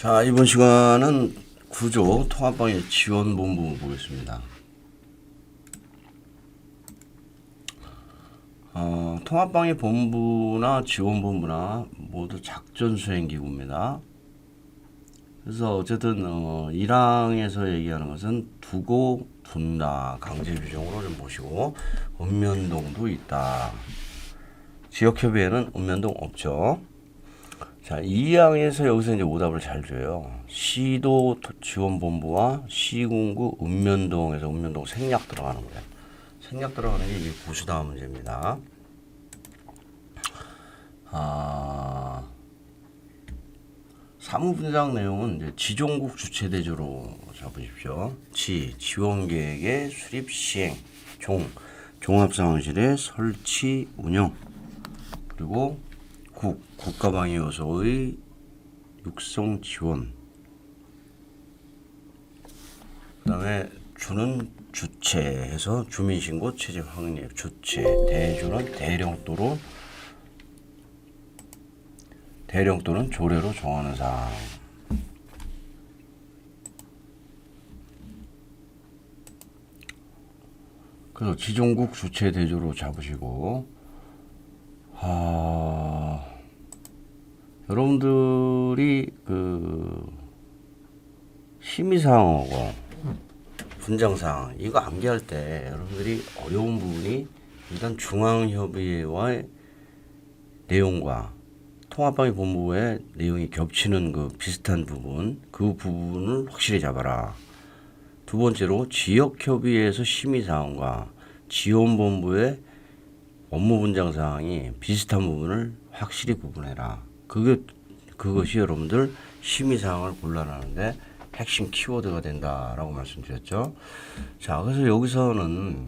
자, 이번 시간은 구조 통합방해 지원본부 보겠습니다. 통합방해 본부나 지원본부나 모두 작전수행기구입니다. 그래서 어쨌든 1항에서 얘기하는 것은 두고 둔다 강제규정으로 좀 보시고, 읍면동도 있다. 지역협의회는 읍면동 없죠. 자, 2항에서 여기서 이제 오답을 잘 줘요. 시도 지원본부와 시군구 읍면동에서 읍면동 생략 들어가는 거예요. 생략 들어가는 게 이게 고수다음 문제입니다. 사무분장 내용은 이제 지종국 주체대조로 잡으십시오. 지원계획의 수립 시행, 종합상황실의 설치 운영, 그리고 국가방위 요소의 육성 지원. 그다음에 주는 주체해서 주민신고 체제 확립 주체, 대주는 대령 또는 조례로 정하는 사항. 그래서 지종국 주체 대조로 잡으시고, 여러분들이 심의사항하고 분장사항 이거 암기할 때 여러분들이 어려운 부분이 일단 중앙협의회와의 내용과 통합방위 본부의 내용이 겹치는 그 비슷한 부분, 그 부분을 확실히 잡아라. 두 번째로 지역협의회에서 심의사항과 지원본부의 업무분장사항이 비슷한 부분을 확실히 구분해라. 그것이 여러분들 심의사항을 곤란하는데 핵심 키워드가 된다라고 말씀드렸죠. 자, 그래서 여기서는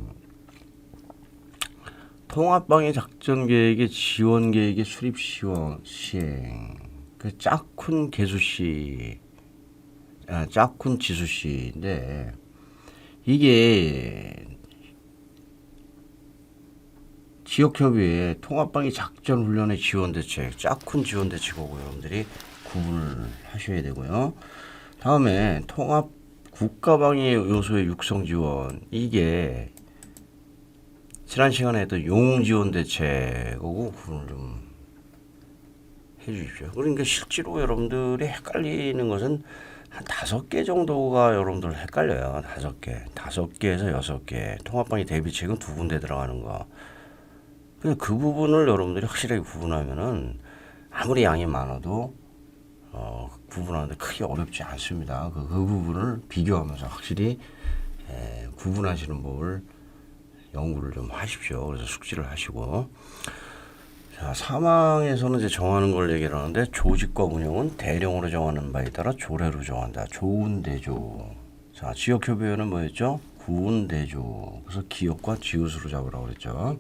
통합방해 작전계획의 지원계획의 수립 시행, 그 짝훈 지수씨인데, 이게 지역협의회 통합방위 작전훈련의 지원대책, 짝훈 지원대책하고 여러분들이 구분을 하셔야 되고요. 다음에 통합 국가방위 요소의 육성 지원, 이게 지난 시간에 했던 용지원대책하고 구분을 좀 해주십시오. 그러니까 실제로 여러분들이 헷갈리는 것은 한 5개 정도가 여러분들 헷갈려요. 5개에서 6개. 통합방위 대비책은 2군데 들어가는 거. 그냥 그 부분을 여러분들이 확실하게 구분하면은 아무리 양이 많아도 구분하는데 크게 어렵지 않습니다. 그 부분을 비교하면서 확실히 구분하시는 법을 연구를 좀 하십시오. 그래서 숙지를 하시고, 자, 3항에서는 이제 정하는 걸 얘기를 하는데, 조직과 운영은 대령으로 정하는 바에 따라 조례로 정한다. 조운대조. 자, 지역협의회는 뭐였죠? 구운대조. 그래서 기업과 지읒으로 잡으라고 그랬죠.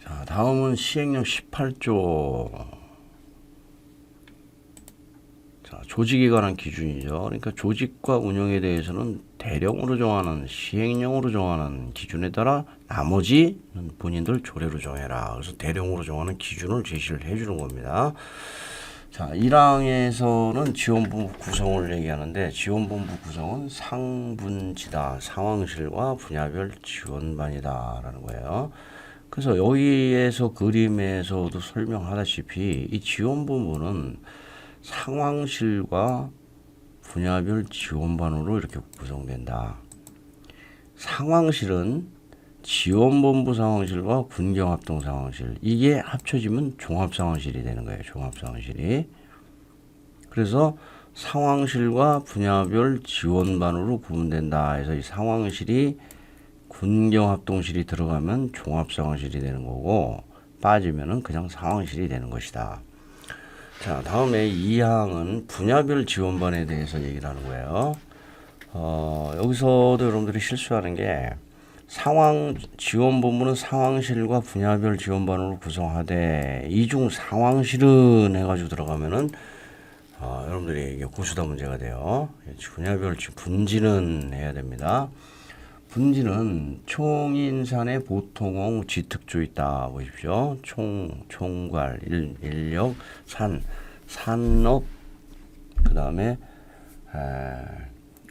자, 다음은 시행령 18조. 자, 조직에 관한 기준이죠. 그러니까 조직과 운영에 대해서는 대령으로 정하는, 시행령으로 정하는 기준에 따라 나머지는 본인들 조례로 정해라. 그래서 대령으로 정하는 기준을 제시를 해주는 겁니다. 자, 1항에서는 지원본부 구성을 얘기하는데, 지원본부 구성은 상분지다. 상황실과 분야별 지원반이다 라는 거예요. 그래서 여기에서 그림에서도 설명하다시피 이 지원본부는 상황실과 분야별 지원반으로 이렇게 구성된다. 상황실은 지원본부 상황실과 군경합동 상황실, 이게 합쳐지면 종합상황실이 되는 거예요. 종합상황실이. 그래서 상황실과 분야별 지원반으로 구분된다 해서 이 상황실이 군경합동실이 들어가면 종합상황실이 되는 거고, 빠지면은 그냥 상황실이 되는 것이다. 자, 다음에 2항은 분야별 지원반에 대해서 얘기를 하는 거예요. 여기서도 여러분들이 실수하는 게, 지원본부는 상황실과 분야별 지원반으로 구성하되, 이중 상황실은 해가지고 들어가면은, 여러분들이 이게 고수다 문제가 돼요. 분야별 분지는 해야 됩니다. 분지는 총인산의 보통공 지특조 있다 보십시오. 총괄 인력 산 산업, 그 다음에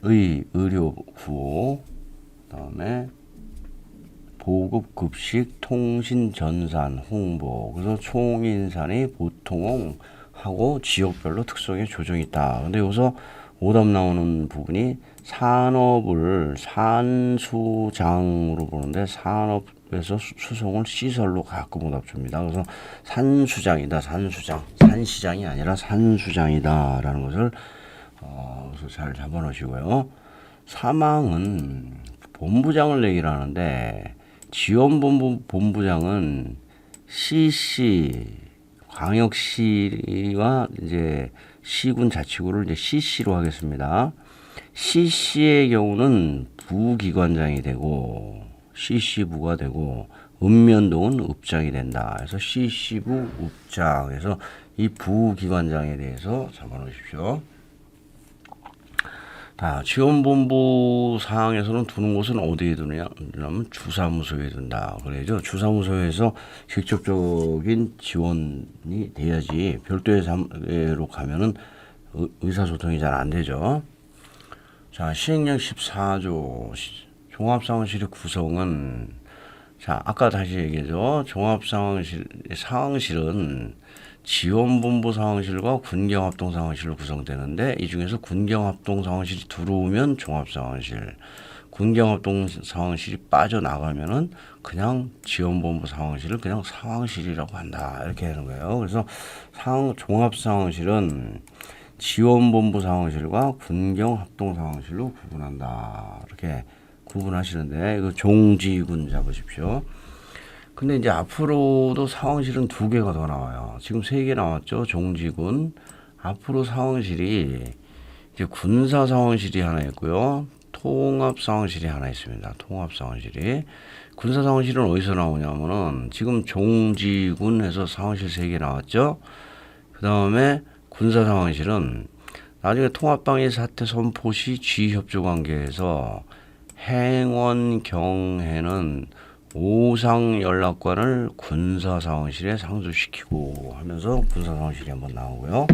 의료 구호, 그 다음에 보급, 급식, 통신, 전산, 홍보. 그래서 총인산이 보통하고 지역별로 특성의 조정이 있다. 근데 여기서 오답 나오는 부분이 산업을 산수장으로 보는데 산업에서 수송을 시설로 가끔 오답 줍니다. 그래서 산수장이다, 산수장. 산시장이 아니라 산수장이다라는 것을 그래서 잘 잡아놓으시고요. 사망은 본부장을 얘기를 하는데 지원본부 본부장은 CC 광역시와 이제 시군 자치구를 이제 CC로 하겠습니다. CC의 경우는 부기관장이 되고 CC부가 되고 읍면동은 읍장이 된다. 그래서 CC부 읍장에서 이 부기관장에 대해서 잡아놓으십시오. 지원본부 사항에서는 두는 곳은 어디에 두냐면 주사무소에 둔다. 그래죠. 주사무소에서 직접적인 지원이 돼야지 별도로 가면은 의사소통이 잘 안 되죠. 자, 시행령 14조 종합상황실의 구성은 아까 다시 얘기하죠. 상황실은 지원본부 상황실과 군경합동상황실로 구성되는데 이 중에서 군경합동상황실이 들어오면 종합상황실, 군경합동상황실이 빠져나가면은 그냥 지원본부 상황실을 그냥 상황실이라고 한다. 이렇게 하는 거예요. 그래서 종합상황실은 지원본부 상황실과 군경합동상황실로 구분한다. 이렇게 구분하시는데 이거 종지군 잡으십시오. 근데 이제 앞으로도 상황실은 2개가 더 나와요. 지금 3개 나왔죠. 종지군. 앞으로 상황실이 이제 군사 상황실이 하나 있고요. 통합 상황실이 하나 있습니다. 통합 상황실이. 군사 상황실은 어디서 나오냐면은 지금 종지군에서 상황실 3개 나왔죠. 그 다음에 군사 상황실은 나중에 통합방위 사태 선포 시 지휘협조 관계에서 행원 경해는 오상연락관을 군사상황실에 상주시키고 하면서 군사상황실이 한번 나오고요.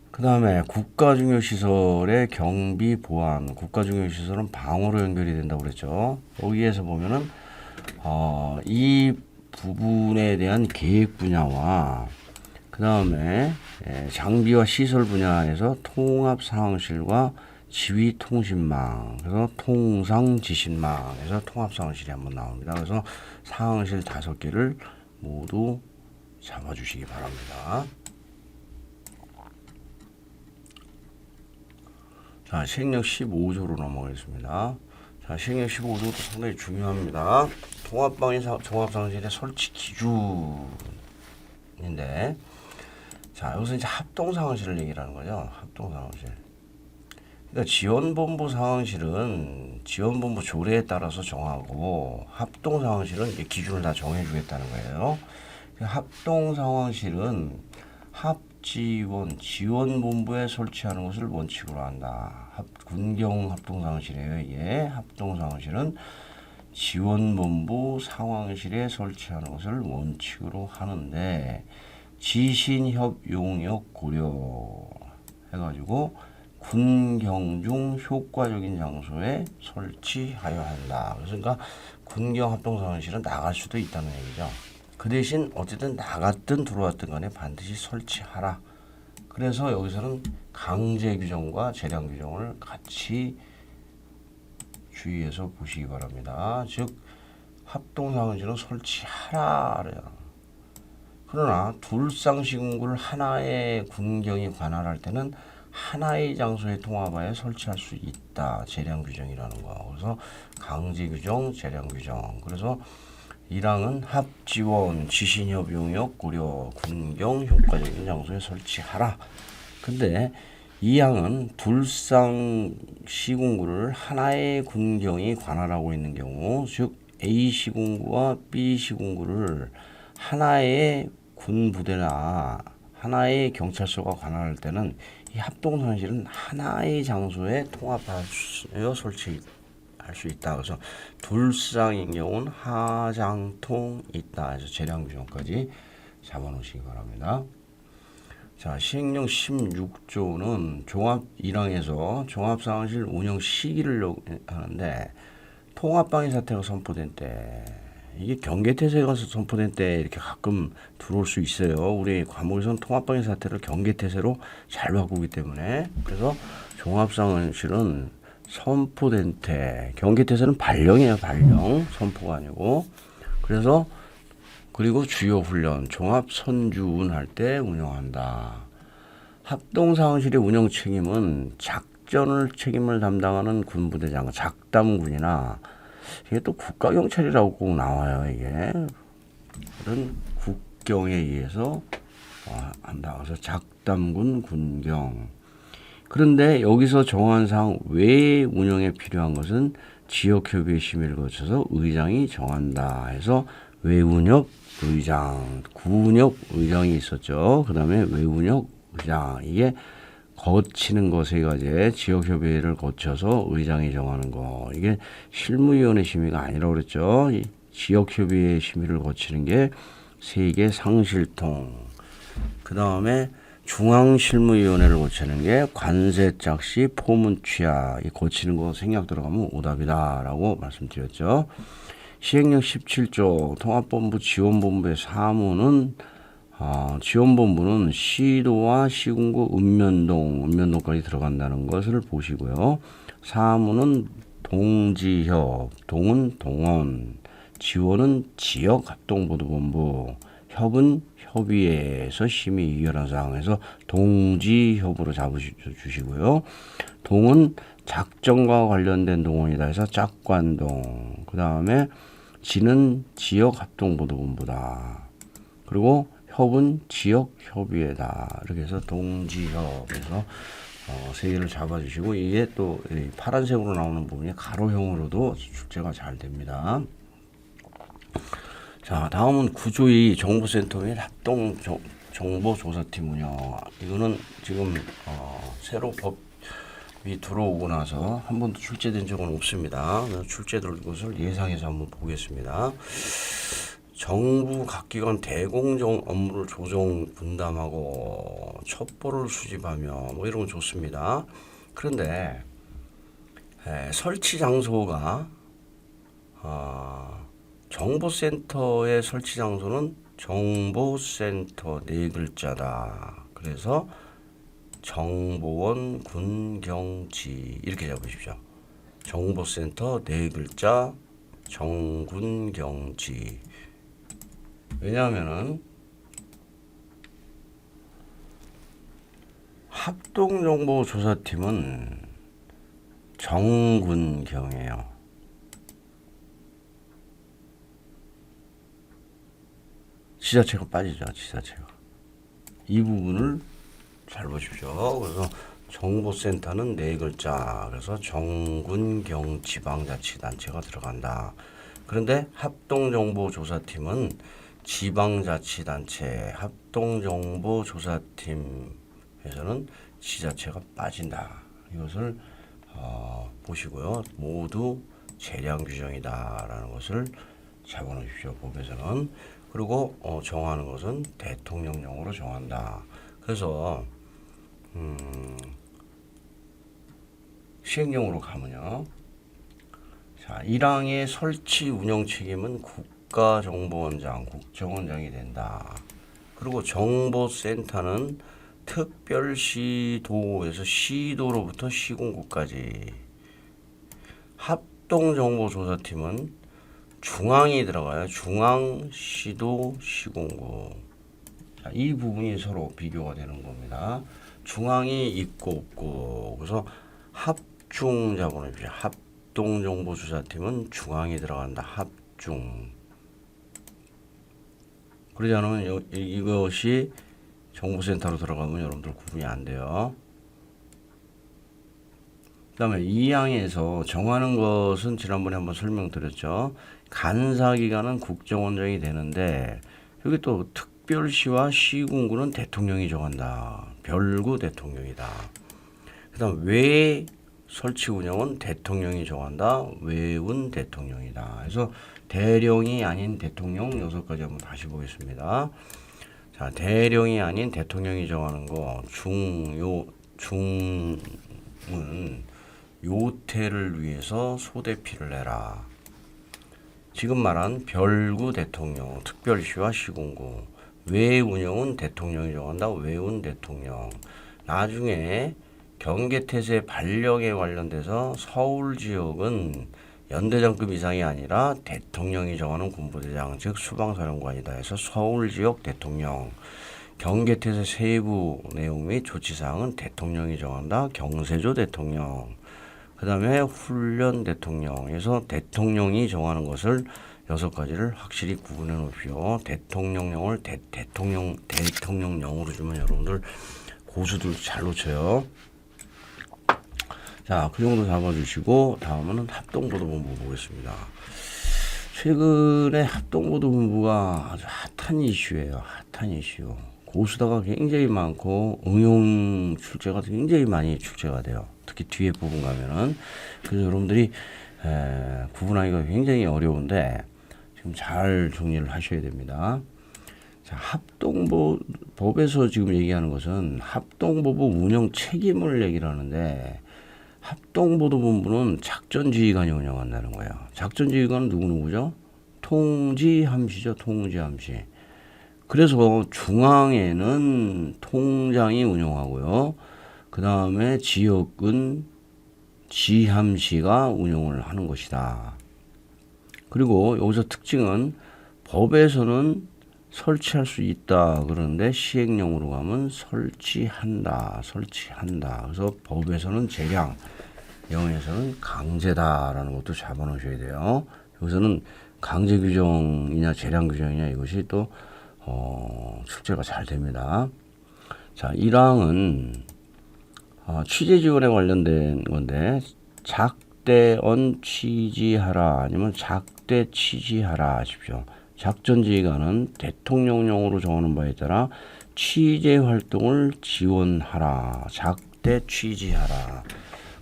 그 다음에 국가중요시설의 경비 보안, 국가중요시설은 방어로 연결이 된다고 그랬죠. 여기에서 보면은 이 부분에 대한 계획 분야와 그 다음에 장비와 시설 분야에서 통합상황실과 지휘통신망, 그래서 통상지신망에서 통합상황실이 한번 나옵니다. 그래서 상황실 5개를 모두 잡아주시기 바랍니다. 자, 시행령 15조로 넘어가겠습니다. 자, 시행령 15조도 상당히 중요합니다. 종합상황실의 설치 기준인데, 자, 여기서 이제 합동상황실을 얘기를 하는 거죠. 합동상황실. 그러니까 지원본부 상황실은 지원본부 조례에 따라서 정하고 합동상황실은 이제 기준을 다 정해주겠다는 거예요. 합동상황실은 지원본부에 설치하는 것을 원칙으로 한다. 군경합동상황실이에요. 이게 합동상황실은 지원본부 상황실에 설치하는 것을 원칙으로 하는데 지신협용역 고려 해가지고 군경 중 효과적인 장소에 설치하여야 한다. 그러니까 군경 합동상황실은 나갈 수도 있다는 얘기죠. 그 대신 어쨌든 나갔든 들어왔든 간에 반드시 설치하라. 그래서 여기서는 강제 규정과 재량 규정을 같이 주의해서 보시기 바랍니다. 즉 합동상황실은 설치하라. 그러나 둘상시군구를 하나의 군경이 관할할 때는 하나의 장소에 통합하여 설치할 수 있다. 재량 규정이라는 거. 그래서 강제 규정, 재량 규정. 그래서 1항은 합지원, 지신협용역 고려, 군경 효과적인 장소에 설치하라. 근데 2항은 둘상 시군구를 하나의 군경이 관할하고 있는 경우, 즉 A 시군구와 B 시군구를 하나의 군부대나 하나의 경찰서가 관할할 때는 이 합동상황실은 하나의 장소에 통합하여 설치할 수 있다. 그래서 둘쌍인 경우는 하장통 있다. 그래서 재량 규정까지 잡아놓으시기 바랍니다. 자, 시행령 16조는 종합 1항에서 종합상황실 운영 시기를 하는데 통합방위 사태가 선포된 때 이게 경계태세가 선포된 때 이렇게 가끔 들어올 수 있어요. 우리 과목에서는 통합방위 사태를 경계태세로 잘 바꾸기 때문에 그래서 종합상황실은 선포된 때 경계태세는 발령이에요. 발령 선포가 아니고 그래서 그리고 주요 훈련 종합 선주운할 때 운영한다. 합동상황실의 운영 책임은 작전을 책임을 담당하는 군부대장 작담군이나 이게 또 국가경찰이라고 꼭 나와요. 이게 그런 국경에 의해서 한다. 그래서 작담군 군경. 그런데 여기서 정한 사항 외에 운영에 필요한 것은 지역협의회 심의를 거쳐서 의장이 정한다 해서 외운역 의장, 구운역 의장이 있었죠. 그 다음에 외운역 의장. 이게 거치는 거 세 가지 지역협의회를 거쳐서 의장이 정하는 거. 이게 실무위원회 심의가 아니라고 그랬죠. 이 지역협의회 심의를 거치는 게 세계 상실통. 그 다음에 중앙실무위원회를 거치는 게 관세짝시 포문 취하. 이 거치는 거 생략 들어가면 오답이다라고 말씀드렸죠. 시행령 17조 통합본부 지원본부의 사무는 지원본부는 시도와 시군구 읍면동까지 들어간다는 것을 보시고요. 사무는 동지협, 동은 동원, 지원은 지역합동보도본부, 협은 협의회에서 심의 의결한 사항에서 동지협으로 잡으시고요. 동은 작전과 관련된 동원이다 해서 짝관동. 그 다음에 지는 지역합동보도본부다. 그리고 협은 지역협의회다. 이렇게 해서 동지협에서 세 개를 잡아주시고 이게 또 파란색으로 나오는 부분이 가로형으로도 출제가 잘 됩니다. 자, 다음은 구조의 정보센터 및 합동 정보조사팀 운영. 이거는 지금 새로 법이 들어오고 나서 한 번도 출제된 적은 없습니다. 출제될 것을 예상해서 한번 보겠습니다. 정부 각 기관 대공정 업무를 조정 분담하고 첩보를 수집하며 뭐 이런 건 좋습니다. 그런데 설치 장소가 정보센터의 설치 장소는 정보센터 네 글자다. 그래서 정보원 군경지 이렇게 잡으십시오. 정보센터 네 글자 정군경지. 왜냐하면은 합동정보조사팀은 정군경이에요. 지자체가 빠지죠. 지자체가. 이 부분을 잘 보십시오. 그래서 정보센터는 네 글자. 그래서 정군경 지방자치단체가 들어간다. 그런데 합동정보조사팀은 지방자치단체 합동정보조사팀에서는 지자체가 빠진다. 이것을 보시고요. 모두 재량 규정이다라는 것을 잡아놓으십시오. 법에서는. 그리고 정하는 것은 대통령령으로 정한다. 그래서 시행령으로 가면요. 자, 1항의 설치 운영 책임은 국가정보원장, 국정원장이 된다. 그리고 정보센터는 특별시도에서 시도로부터 시군구까지. 합동정보조사팀은 중앙이 들어가요. 중앙, 시도, 시군구. 자, 이 부분이 서로 비교가 되는 겁니다. 중앙이 있고 없고. 그래서 합중 잡아놓으십시오. 합동정보조사팀은 중앙이 들어간다. 합중. 그러지 않으면 이것이 정보센터로 들어가면 여러분들 구분이 안 돼요. 그 다음에 2항에서 정하는 것은 지난번에 한번 설명드렸죠. 간사기관은 국정원장이 되는데 여기 또 특별시와 시군구는 대통령이 정한다. 별구 대통령이다. 그 다음 외 설치 운영은 대통령이 정한다. 외운 대통령이다. 그래서 대령이 아닌 대통령 6가지 한번 다시 보겠습니다. 자, 대령이 아닌 대통령이 정하는 거 중은 요태를 위해서 소대피를 내라. 지금 말한 별구 대통령, 특별시와 시군구, 외 운영은 대통령이 정한다. 외운 대통령. 나중에 경계태세 발령에 관련돼서 서울 지역은 연대장급 이상이 아니라 대통령이 정하는 군부대장, 즉 수방사령관이다 해서 서울 지역 대통령. 경계태세 세부 내용 및 조치사항은 대통령이 정한다. 경세조 대통령. 그 다음에 훈련 대통령에서 대통령이 정하는 것을 6가지를 확실히 구분해 놓으십시오. 대통령령을 대통령령으로 주면 여러분들 고수들 잘 놓쳐요. 자, 그 정도 잡아주시고 다음은 합동보도본부 보겠습니다. 최근에 합동보도본부가 아주 핫한 이슈예요. 핫한 이슈. 고수다가 굉장히 많고 응용 출제가 굉장히 많이 출제가 돼요. 특히 뒤에 부분 가면은. 그래서 여러분들이 구분하기가 굉장히 어려운데 지금 잘 정리를 하셔야 됩니다. 자, 합동법에서 지금 얘기하는 것은 합동보도 운영 책임을 얘기를 하는데 합동보도본부는 작전지휘관이 운영한다는 거예요. 작전지휘관은 누구죠? 통지함시죠. 통지함시. 그래서 중앙에는 통장이 운영하고요. 그 다음에 지역은 지함시가 운영을 하는 것이다. 그리고 여기서 특징은 법에서는 설치할 수 있다. 그런데 시행령으로 가면 설치한다. 그래서 법에서는 재량, 영에서는 강제다라는 것도 잡아놓으셔야 돼요. 여기서는 강제 규정이냐 재량 규정이냐 이것이 또 출제가 잘 됩니다. 자, 1항은 취재 지원에 관련된 건데 작대언 취지하라 아니면 작대 취지하라 하십시오. 작전지휘관은 대통령령으로 정하는 바에 따라 취재 활동을 지원하라. 작대 취지하라.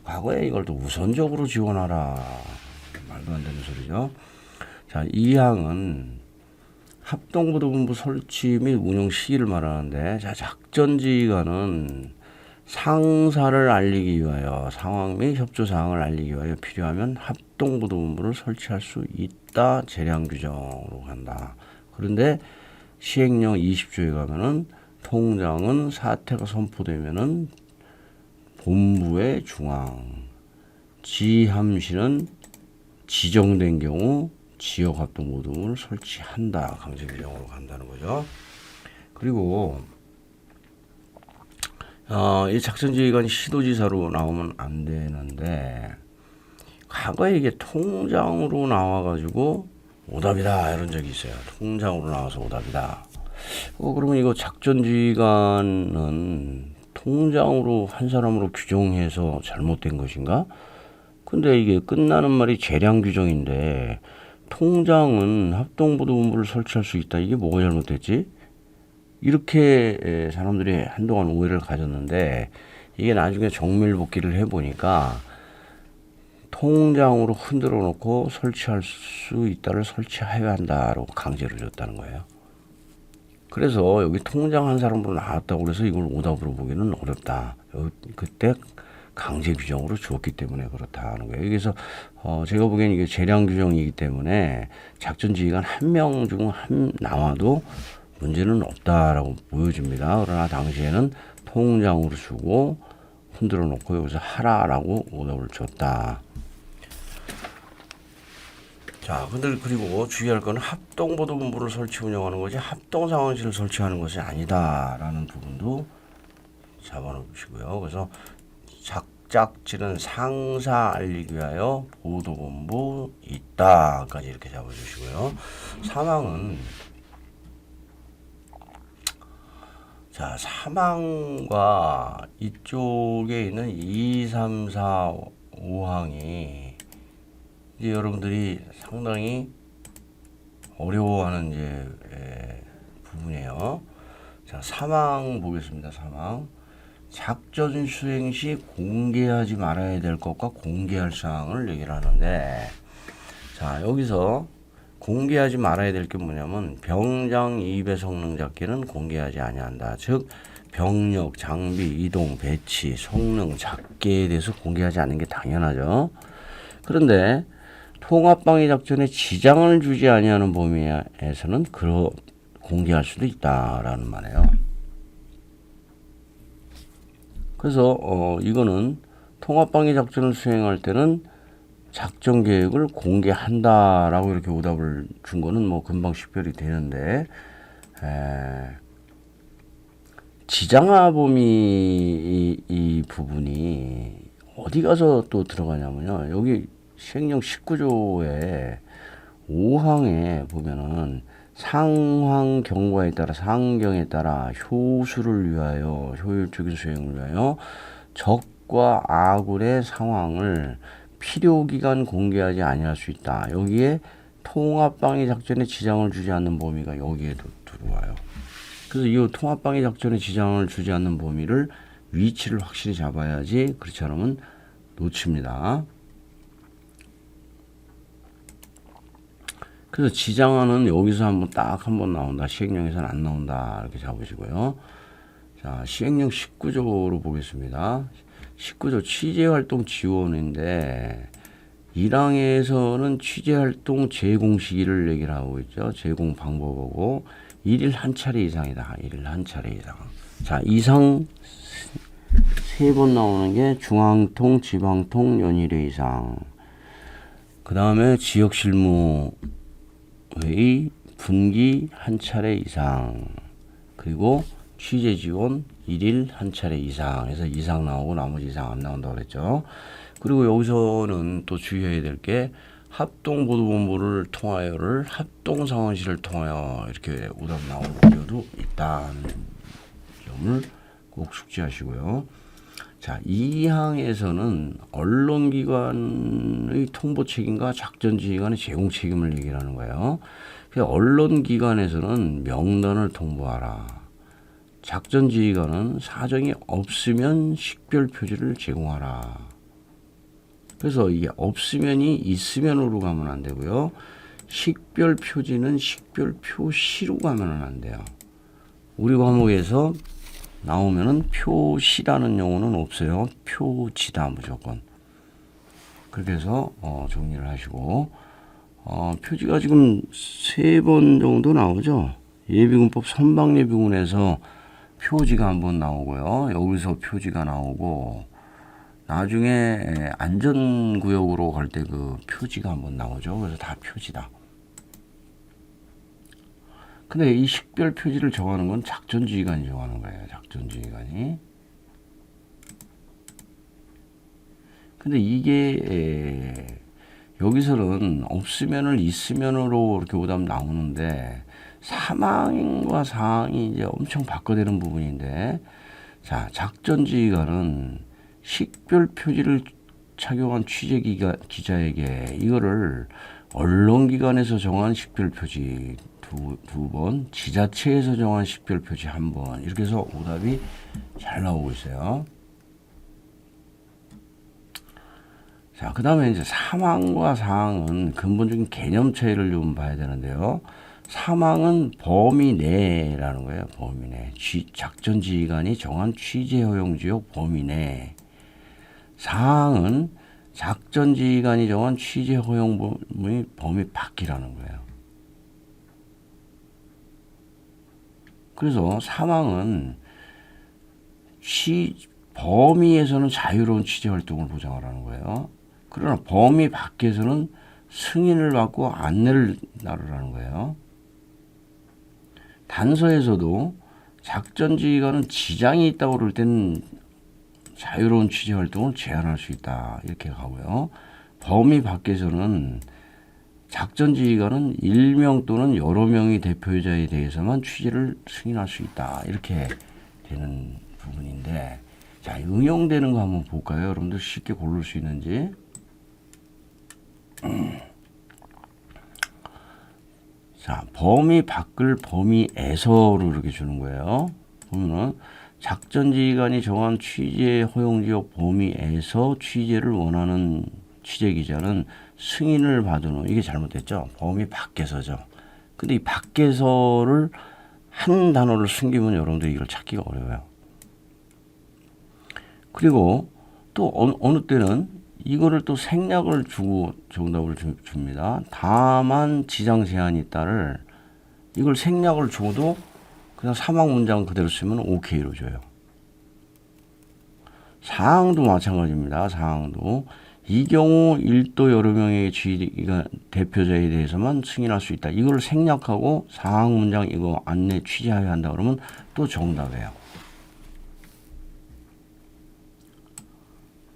과거에 이걸 또 우선적으로 지원하라. 말도 안 되는 소리죠. 자, 2항은 합동보도본부 설치 및 운영 시기를 말하는데, 자, 작전지휘관은 상사를 알리기 위하여 상황 및 협조 사항을 알리기 위하여 필요하면 합동보도본부를 설치할 수 있다. 재량 규정으로 간다. 그런데 시행령 20조에 가면은 통장은 사태가 선포되면은 본부의 중앙, 지함시는 지정된 경우 지역 합동보도본부를 설치한다. 강제 규정으로 간다는 거죠. 그리고 이 작전지휘관이 시도지사로 나오면 안 되는데 과거에 이게 통장으로 나와가지고 오답이다 이런 적이 있어요. 통장으로 나와서 오답이다. 그러면 이거 작전지휘관은 통장으로 한 사람으로 규정해서 잘못된 것인가? 근데 이게 끝나는 말이 재량 규정인데 통장은 합동보도본부를 설치할 수 있다. 이게 뭐가 잘못됐지? 이렇게 사람들이 한동안 오해를 가졌는데 이게 나중에 정밀복기를 해보니까 통장으로 흔들어 놓고 설치할 수 있다를 설치해야 한다라고 강제를 줬다는 거예요. 그래서 여기 통장 한 사람으로 나왔다고 그래서 이걸 오답으로 보기는 어렵다. 그때 강제 규정으로 주었기 때문에 그렇다는 거예요. 그래서 제가 보기에는 이게 재량 규정이기 때문에 작전지휘관 한 명 중 한 나와도 문제는 없다라고 보여집니다. 그러나 당시에는 통장으로 주고 흔들어 놓고 여기서 하라라고 오답을 줬다. 자, 근데 그리고 주의할 건 합동보도본부를 설치 운영하는 거지 합동상황실을 설치하는 것이 아니다라는 부분도 잡아놓으시고요. 그래서 작작지는 상사 알리기 위하여 보도본부 있다까지 이렇게 잡아주시고요. 사망은 자, 사망과 이쪽에 있는 2, 3, 4, 5항이 이제 여러분들이 상당히 어려워하는 이제 부분이에요. 자, 사망 보겠습니다. 사망. 작전 수행 시 공개하지 말아야 될 것과 공개할 사항을 얘기를 하는데, 자, 여기서 공개하지 말아야 될 게 뭐냐면 병장 이배 성능 잡기는 공개하지 아니한다. 즉 병력, 장비, 이동, 배치, 성능, 작계에 대해서 공개하지 않는 게 당연하죠. 그런데 통합방위 작전에 지장을 주지 아니하는 범위에서는 공개할 수도 있다라는 말이에요. 그래서 이거는 통합방위 작전을 수행할 때는 작전 계획을 공개한다라고 이렇게 오답을 준 거는 뭐 금방 식별이 되는데, 지장하 범위 이 부분이 어디 가서 또 들어가냐면요. 여기 시행령 19조에 5항에 보면은 상황 경과에 따라 상경에 따라 효수를 위하여 효율적인 수행을 위하여 적과 아군의 상황을 필요기간 공개하지 아니할 수 있다. 여기에 통합방위 작전에 지장을 주지 않는 범위가 여기에도 들어와요. 그래서 이 통합방위 작전에 지장을 주지 않는 범위를 위치를 확실히 잡아야지, 그렇지 않으면 놓칩니다. 그래서 지장하는 여기서 한번 나온다. 시행령에서는 안 나온다. 이렇게 잡으시고요. 자, 시행령 19조로 보겠습니다. 19조 취재활동 지원인데 1항에서는 취재활동 제공 시기를 얘기를 하고 있죠. 제공 방법하고 1일 한 차례 이상이다. 1일 한 차례 이상. 자, 이상 3번 나오는 게 중앙통, 지방통, 연일회 이상. 그 다음에 지역실무회의 분기 한 차례 이상. 그리고 취재지원 1일 한 차례 이상 해서 이상 나오고 나머지 이상 안 나온다고 그랬죠. 그리고 여기서는 또 주의해야 될 게 합동보도본부를 통하여를 합동상황실을 통하여 이렇게 오답 나오는 경우도 있다는 점을 꼭 숙지하시고요. 자, 이 항에서는 언론기관의 통보 책임과 작전지휘관의 제공 책임을 얘기를 하는 거예요. 언론기관에서는 명단을 통보하라. 작전지휘관은 사정이 없으면 식별 표지를 제공하라. 그래서 이게 없으면이 있으면으로 가면 안 되고요. 식별 표지는 식별 표시로 가면 안 돼요. 우리 과목에서 나오면은 표시라는 용어는 없어요. 표지다 무조건. 그렇게 해서 정리를 하시고, 표지가 지금 3번 정도 나오죠. 예비군법 선박예비군에서 표지가 한번 나오고요. 여기서 표지가 나오고, 나중에 안전구역으로 갈 때 그 표지가 한번 나오죠. 그래서 다 표지다. 근데 이 식별 표지를 정하는 건 작전지휘관이 정하는 거예요. 작전지휘관이. 근데 이게 여기서는 없으면을 있으면으로 이렇게 오답 나오는데 사망과 사항이 이제 엄청 바꿔되는 부분인데, 자, 작전지휘관은 식별 표지를 착용한 취재기자에게 이거를 언론기관에서 정한 식별 표지 두 번, 지자체에서 정한 식별 표지 한 번, 이렇게 해서 오답이 잘 나오고 있어요. 자, 그 다음에 이제 사망과 사항은 근본적인 개념 차이를 좀 봐야 되는데요. 사망은 범위 내라는 거예요. 범위 내. 작전지휘관이 정한 취재 허용 지역 범위 내. 사항은 작전지휘관이 정한 취재 허용 범위 밖이라는 거예요. 그래서 사망은 범위에서는 자유로운 취재 활동을 보장하라는 거예요. 그러나 범위 밖에서는 승인을 받고 안내를 나르라는 거예요. 단서에서도 작전지휘관은 지장이 있다고 그럴 때는 자유로운 취재 활동을 제한할 수 있다. 이렇게 가고요. 범위 밖에서는 작전지휘관은 1명 또는 여러 명의 대표자에 대해서만 취재를 승인할 수 있다. 이렇게 되는 부분인데, 자, 응용되는 거 한번 볼까요? 여러분들 쉽게 고를 수 있는지. 자, 범위 밖을 범위에서로 이렇게 주는 거예요. 보면은 작전지휘관이 정한 취재 허용지역 범위에서 취재를 원하는 취재기자는 승인을 받은 후 이게 잘못됐죠. 범위 밖에서죠. 근데 이 밖에서를 한 단어를 숨기면 여러분들이 이걸 찾기가 어려워요. 그리고 또 어느 때는 이거를 또 생략을 주고 정답을 줍니다. 다만 지정 제한이 있다를 이걸 생략을 줘도 그냥 사막 문장 그대로 쓰면 오케이로 줘요. 사항도 마찬가지입니다. 사항도 이 경우 1도 여러 명의 주의가 대표자에 대해서만 승인할 수 있다. 이걸 생략하고 사항 문장 이거 안내 취재해야 한다 그러면 또 정답이에요.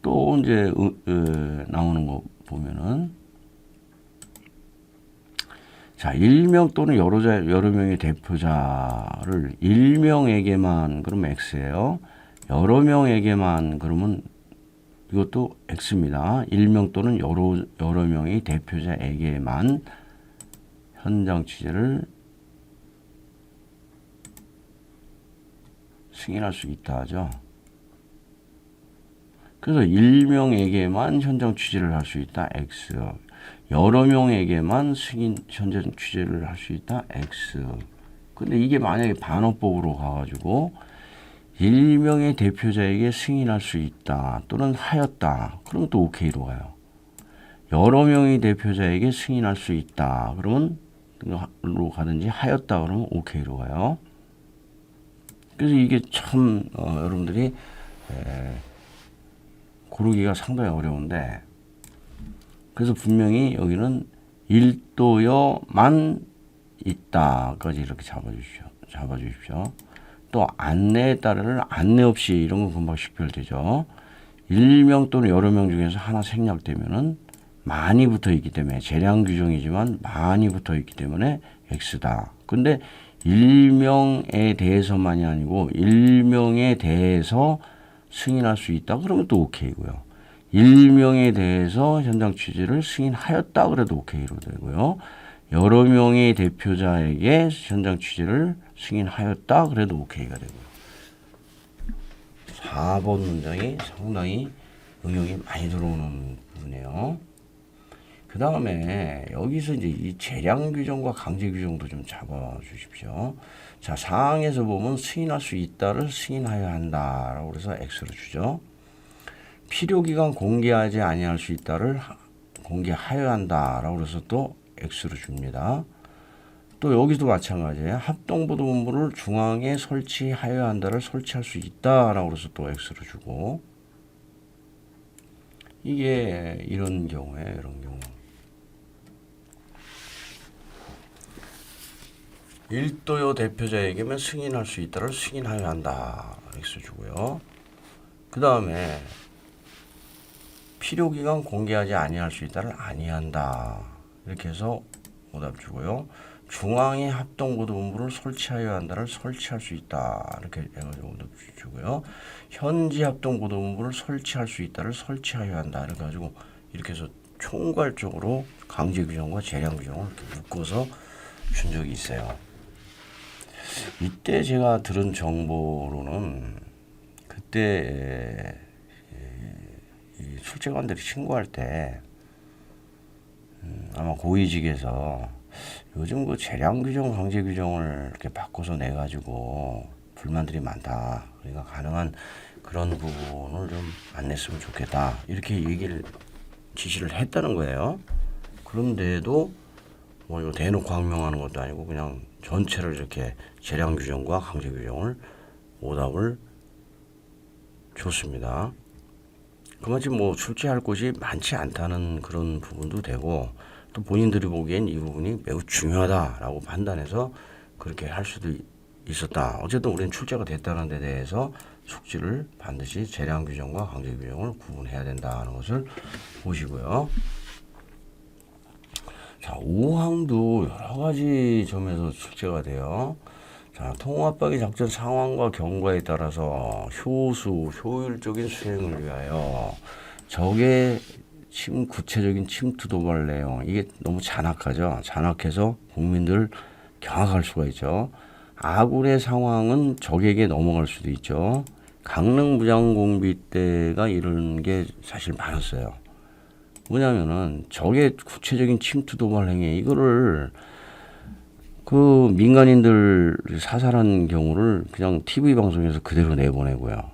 또 이제 나오는 거 보면은 자, 일명 또는 여러 명의 대표자를 일명에게만 그러면 X예요. 여러 명에게만 그러면 이것도 X입니다. 일명 또는 여러 명의 대표자에게만 현장 취재를 승인할 수 있다 하죠. 그래서 일명에게만 현장 취재를 할 수 있다. X. 여러 명에게만 현장 취재를 할 수 있다. X. 근데 이게 만약에 반어법으로 가가지고 일명의 대표자에게 승인할 수 있다 또는 하였다 그러면 또 오케이로 가요. 여러 명의 대표자에게 승인할 수 있다 그러면 로 가든지 하였다 그러면 오케이로 가요. 그래서 이게 참 여러분들이 고르기가 상당히 어려운데 그래서 분명히 여기는 일도여만 있다까지 이렇게 잡아주십시오. 또 안내에 따르는 안내 없이 이런 건 금방 식별되죠. 일명 또는 여러 명 중에서 하나 생략되면은 많이 붙어 있기 때문에 재량 규정이지만 많이 붙어 있기 때문에 X다. 근데 일명에 대해서만이 아니고 일명에 대해서 승인할 수 있다 그러면 또 오케이고요. 일명에 대해서 현장 취재를 승인하였다 그래도 오케이로 되고요. 여러 명의 대표자에게 현장 취재를 승인하였다 그래도 오케이가 되고요. 4번 문장이 상당히 응용이 많이 들어오는 부분이에요. 그 다음에 여기서 이제 이 재량 규정과 강제 규정도 좀 잡아 주십시오. 자, 사항에서 보면 승인할 수 있다를 승인하여야 한다라고 그래서 X로 주죠. 필요기간 공개하지 아니할 수 있다를 공개하여야 한다라고 그래서 또 X로 줍니다. 또 여기도 마찬가지예요. 합동보도본부를 중앙에 설치하여야 한다를 설치할 수 있다라고 그래서 또 X로 주고 이게 이런 경우에 이런 경우 일도요 대표자에게만 승인할 수 있다를 승인하여야 한다 X 주고요. 그 다음에 필요기간 공개하지 아니할 수 있다를 아니한다 이렇게 해서 오답 주고요. 중앙에 합동보도본부를 설치하여야 한다를 설치할 수 있다 이렇게 해가지고 오답 주고요. 현지 합동보도본부를 설치할 수 있다를 설치하여야 한다 이렇게 해가지고 이렇게 해서 총괄적으로 강제 규정과 재량 규정을 이렇게 묶어서 준 적이 있어요. 이때 제가 들은 정보로는 그때 이 출제관들이 신고할 때 아마 고위직에서 요즘 그 재량 규정, 강제 규정을 이렇게 바꿔서 내 가지고 불만들이 많다. 그러니까 가능한 그런 부분을 좀 안 냈으면 좋겠다. 이렇게 지시를 했다는 거예요. 그런데도 뭐 이거 대놓고 항명하는 것도 아니고 그냥 전체를 이렇게 재량 규정과 강제 규정을 오답을 줬습니다. 그만큼 뭐 출제할 곳이 많지 않다는 그런 부분도 되고 또 본인들이 보기엔 이 부분이 매우 중요하다라고 판단해서 그렇게 할 수도 있었다. 어쨌든 우리는 출제가 됐다는 데 대해서 숙지를 반드시 재량 규정과 강제 규정을 구분해야 된다는 것을 보시고요. 자, 5항도 여러 가지 점에서 출제가 돼요. 자, 통합박이 작전 상황과 경과에 따라서 효율적인 수행을 위하여 적의 구체적인 침투 도발 내용 이게 너무 잔악하죠. 잔악해서 국민들 경악할 수가 있죠. 아군의 상황은 적에게 넘어갈 수도 있죠. 강릉 무장공비 때가 이런 게 사실 많았어요. 뭐냐면은 적의 구체적인 침투 도발 행위 이거를 그 민간인들 사살한 경우를 그냥 TV 방송에서 그대로 내보내고요.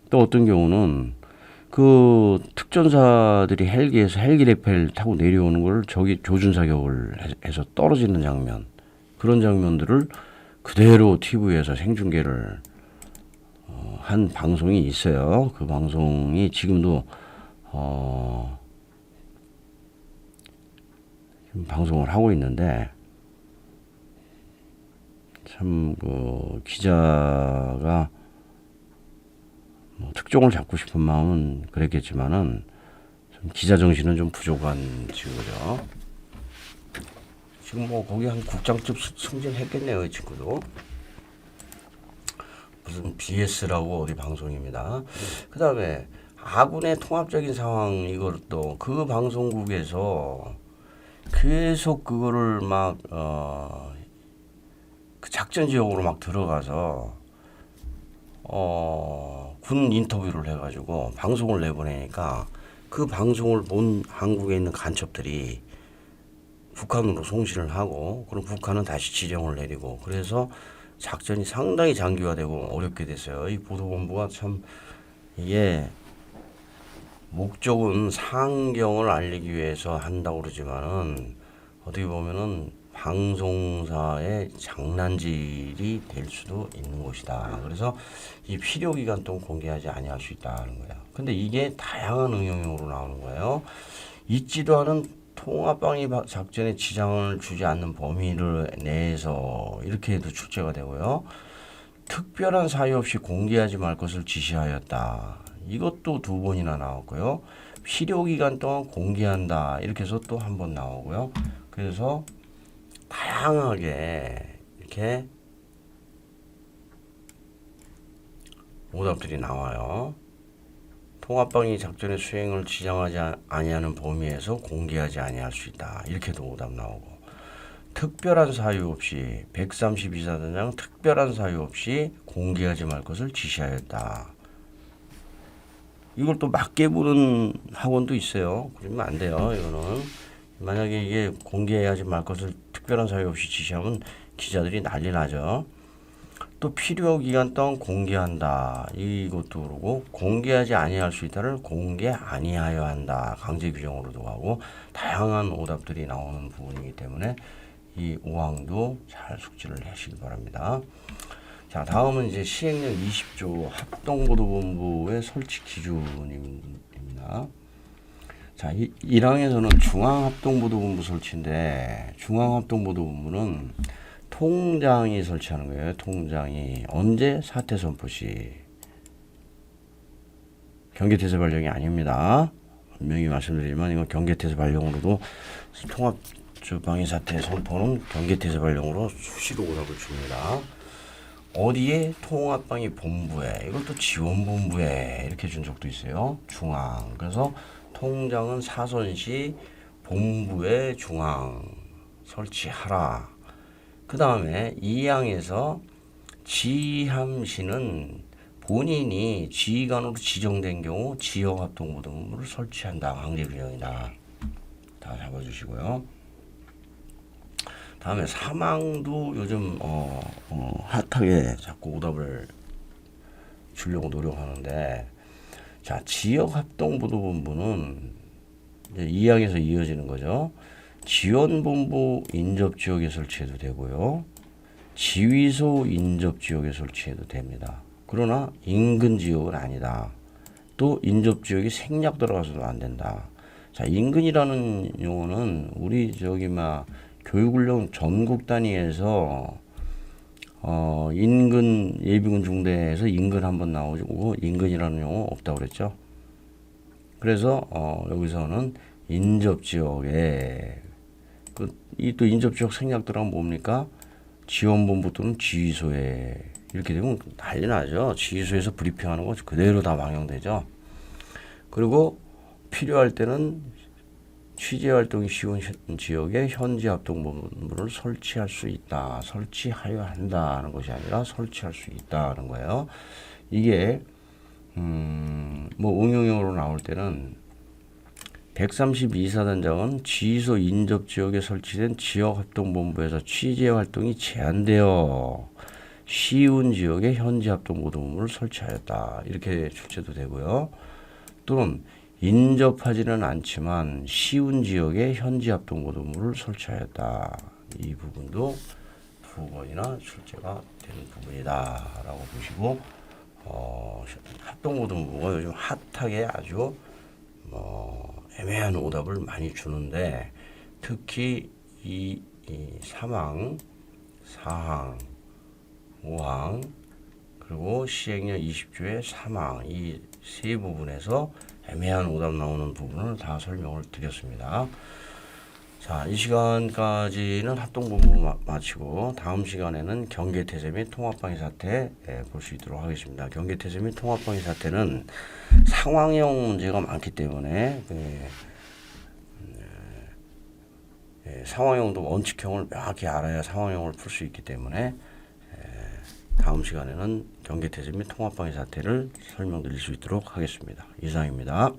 또 어떤 경우는 그 특전사들이 헬기에서 헬기 레펠 타고 내려오는 걸 적이 조준 사격을 해서 떨어지는 장면, 그런 장면들을 그대로 TV에서 생중계를 한 방송이 있어요. 그 방송이 지금도 지금 방송을 하고 있는데 참 그 기자가 뭐 특종을 잡고 싶은 마음은 그랬겠지만은 좀 기자 정신은 좀 부족한 친구죠. 지금 뭐 거기 한 국장급 승진했겠네요, 이 친구도. 무슨 BS라고 어디 방송입니다. 그 다음에 아군의 통합적인 상황 이것도 그 방송국에서 계속 그거를 막 그 작전 지역으로 막 들어가서 군 인터뷰를 해가지고 방송을 내보내니까 그 방송을 본 한국에 있는 간첩들이 북한으로 송신을 하고 그럼 북한은 다시 지령을 내리고 그래서 작전이 상당히 장기화되고 어렵게 됐어요. 이 보도본부가 참 이게 목적은 상경을 알리기 위해서 한다고 그러지만은 어떻게 보면은 방송사의 장난질이 될 수도 있는 것이다. 그래서 이 필요 기간 동안 공개하지 아니할 수 있다는 거예요. 근데 이게 다양한 응용으로 나오는 거예요. 있지도 않은 통합방위 작전에 지장을 주지 않는 범위를 내에서 이렇게 해도 출제가 되고요. 특별한 사유 없이 공개하지 말 것을 지시하였다. 이것도 두 번이나 나왔고요. 필요 기간 동안 공개한다. 이렇게 해서 또 한 번 나오고요. 그래서 다양하게 이렇게 오답들이 나와요. 통합방위 작전의 수행을 지정하지 아니하는 범위에서 공개하지 아니할 수 있다. 이렇게도 오답 나오고 특별한 사유 없이 132사단장 특별한 사유 없이 공개하지 말 것을 지시하였다. 이걸 또 맞게 부른 학원도 있어요. 그러면 안 돼요. 이거는 만약에 이게 공개하지 말 것을 특별한 사유 없이 지시하면 기자들이 난리 나죠. 또 필요 기간 동안 공개한다. 이것도 그러고 공개하지 아니할 수 있다를 공개 아니하여 한다. 강제 규정으로도 가고 다양한 오답들이 나오는 부분이기 때문에 이 5항도 잘 숙지를 하시기 바랍니다. 자, 다음은 이제 시행령 20조 합동보도본부의 설치 기준입니다. 자, 1항에서는 중앙합동보도본부 설치인데 중앙합동보도본부는 통장이 설치하는 거예요. 통장이 언제 사태 선포 시 경계태세 발령이 아닙니다. 분명히 말씀드리지만 이건 경계태세 발령으로도 통합방위 사태 선포는 경계태세 발령으로 수시로 오답을 줍니다. 어디에 통합방위 본부에 이것도 지원본부에 이렇게 준 적도 있어요. 중앙. 그래서 통장은 사선시 본부에 중앙 설치하라. 그 다음에 2항에서 지함시는 본인이 지휘관으로 지정된 경우 지역합동보도본부를 설치한다. 강제규정이다. 다 잡아주시고요. 다음에 3항도 요즘 핫하게 자꾸 오답을 주려고 노력하는데 자 지역합동보도본부는 이제 2항에서 이어지는 거죠. 지원본부 인접지역에 설치해도 되고요. 지휘소 인접지역에 설치해도 됩니다. 그러나 인근 지역은 아니다. 또 인접지역이 생략 들어가서도 안 된다. 자, 인근이라는 용어는 우리 교육훈련 전국 단위에서 인근 예비군 중대에서 인근 한번 나오고 인근이라는 용어 없다고 그랬죠. 그래서 여기서는 인접지역에 이 또 인접지역 생략 들어가면 뭡니까? 지원본부 또는 지휘소에 이렇게 되면 난리 나죠. 지휘소에서 브리핑하는 거 그대로 다 방영되죠. 그리고 필요할 때는 취재활동이 쉬운 지역에 현지 합동본부를 설치할 수 있다. 설치하여 한다는 것이 아니라 설치할 수 있다는 거예요. 이게 뭐 응용형으로 나올 때는 132사단장은 지휘소 인접 지역에 설치된 지역합동본부에서 취재 활동이 제한되어 쉬운 지역에 현지 합동보도본부를 설치하였다. 이렇게 출제도 되고요. 또는 인접하지는 않지만 쉬운 지역에 현지 합동보도본부를 설치하였다. 이 부분도 두 번이나 출제가 되는 부분이다 라고 보시고, 합동보도본부가 요즘 핫하게 아주 애매한 오답을 많이 주는데, 특히 이 3항, 4항, 5항, 그리고 시행령 20조의 3항, 이 세 부분에서 애매한 오답 나오는 부분을 다 설명을 드렸습니다. 자, 이 시간까지는 합동본부 마치고 다음 시간에는 경계태세 및 통합방위 사태 볼 수 있도록 하겠습니다. 경계태세 및 통합방위 사태는 상황형 문제가 많기 때문에 상황형도 원칙형을 명확히 알아야 상황형을 풀 수 있기 때문에 다음 시간에는 경계태세 및 통합방위 사태를 설명드릴 수 있도록 하겠습니다. 이상입니다.